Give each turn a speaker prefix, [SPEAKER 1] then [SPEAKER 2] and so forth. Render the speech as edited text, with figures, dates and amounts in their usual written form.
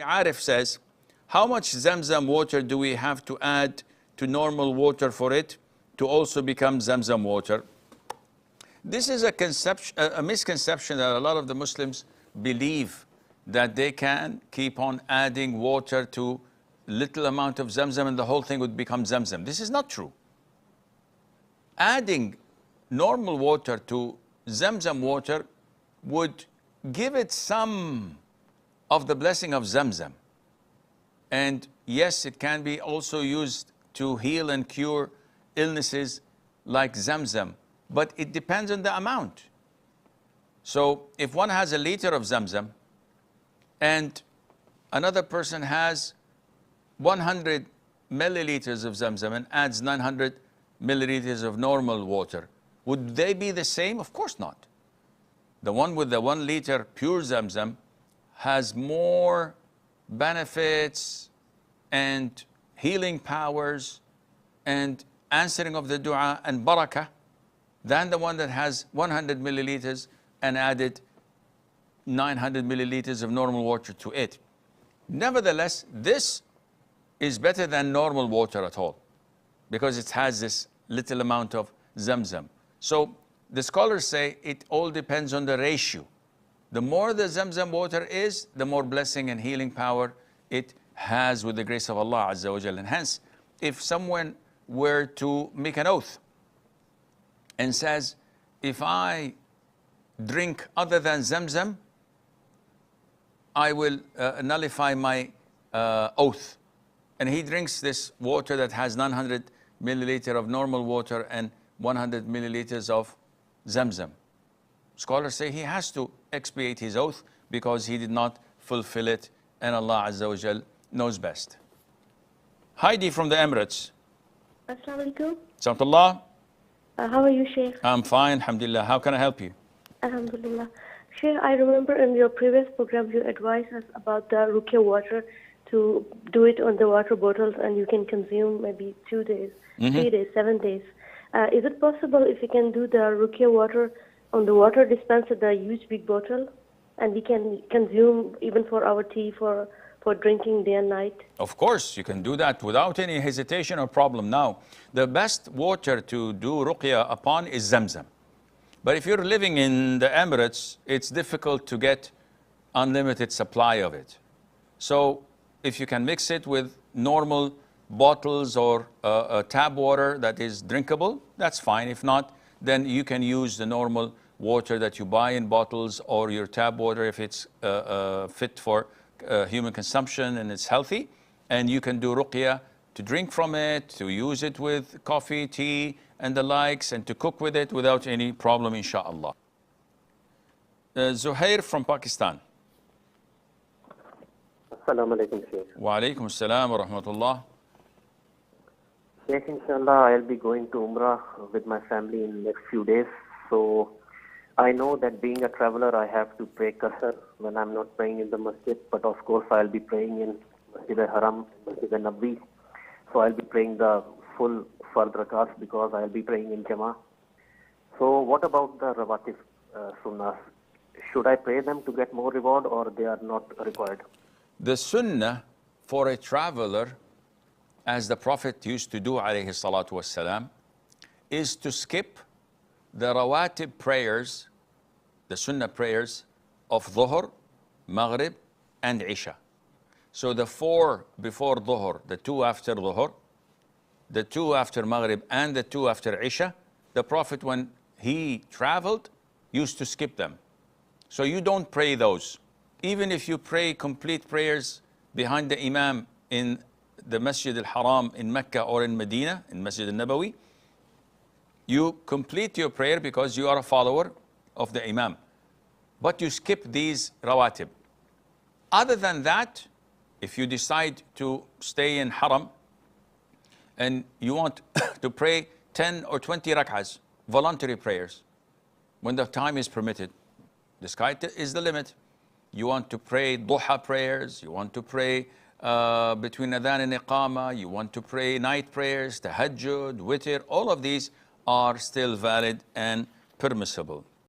[SPEAKER 1] Arif says, how much Zamzam water do we have to add to normal water for it to also become Zamzam water? This is a misconception that a lot of the Muslims believe that they can keep on adding water to little amount of Zamzam and the whole thing would become Zamzam. This is not true. Adding normal water to Zamzam water would give it some of the blessing of Zamzam. And yes, it can be also used to heal and cure illnesses like Zamzam, but it depends on the amount. So if one has a liter of Zamzam and another person has 100 milliliters of Zamzam and adds 900 milliliters of normal water, would they be the same? Of course not. The one with the 1 liter pure Zamzam has more benefits and healing powers and answering of the dua and barakah than the one that has 100 milliliters and added 900 milliliters of normal water to it. Nevertheless, this is better than normal water at all because it has this little amount of Zamzam. So the scholars say it all depends on the ratio. The more the Zamzam water is, the more blessing and healing power it has with the grace of Allah Azza wa Jalla. And hence, if someone were to make an oath and says, if I drink other than Zamzam, I will nullify my oath. And he drinks this water that has 900 milliliters of normal water and 100 milliliters of Zamzam. Scholars say he has to expiate his oath because he did not fulfill it, and Allah Azza wa Jal knows best. Heidi from the Emirates.
[SPEAKER 2] Assalamu alaikum.
[SPEAKER 1] Salamullah.
[SPEAKER 2] How are you, Sheikh?
[SPEAKER 1] I'm fine, alhamdulillah. How can I help you?
[SPEAKER 2] Alhamdulillah. Sheikh, I remember in your previous program you advised us about the Ruqya water, to do it on the water bottles and you can consume maybe 2 days, 3 days, 7 days. Is it possible if you can do the Ruqya water on the water dispenser, the huge big bottle, and we can consume even for our tea, for drinking day and night?
[SPEAKER 1] Of course, you can do that without any hesitation or problem. Now, the best water to do Ruqya upon is Zamzam. But if you're living in the Emirates, it's difficult to get unlimited supply of it. So if you can mix it with normal bottles or tap water that is drinkable, that's fine. If not, then you can use the normal water that you buy in bottles or your tap water if it's fit for human consumption and it's healthy. And you can do Ruqya to drink from it, to use it with coffee, tea, and the likes, and to cook with it without any problem, inshallah. Zuhair from Pakistan.
[SPEAKER 3] Assalamu alaikum, Sheikh.
[SPEAKER 1] Wa alaikum assalam wa rahmatullah.
[SPEAKER 3] Sheikh, inshallah, I'll be going to Umrah with my family in the next few days. So I know that being a traveler, I have to pray Qasr when I'm not praying in the masjid. But of course, I'll be praying in Masjid al-Haram, Masjid al-Nabi. So I'll be praying the full fard rakats because I'll be praying in Jama'ah. So what about the Rawatib Sunnahs? Should I pray them to get more reward or they are not required?
[SPEAKER 1] The Sunnah for a traveler, as the Prophet used to do, alayhi salatu wassalam, is to skip the Rawatib prayers, the Sunnah prayers of Dhuhr, Maghrib, and Isha. So the 4 before Dhuhr, the 2 after Dhuhr, the 2 after Maghrib, and the 2 after Isha, the Prophet, when he traveled, used to skip them. So you don't pray those. Even if you pray complete prayers behind the Imam in the Masjid al-Haram in Mecca or in Medina, in Masjid al-Nabawi, you complete your prayer because you are a follower of the Imam. But you skip these Rawatib. Other than that, if you decide to stay in Haram and you want to pray 10 or 20 rak'ahs, voluntary prayers, when the time is permitted, the sky is the limit. You want to pray duha prayers, you want to pray between adhan and iqama, you want to pray night prayers, tahajjud, witr, all of these are still valid and permissible.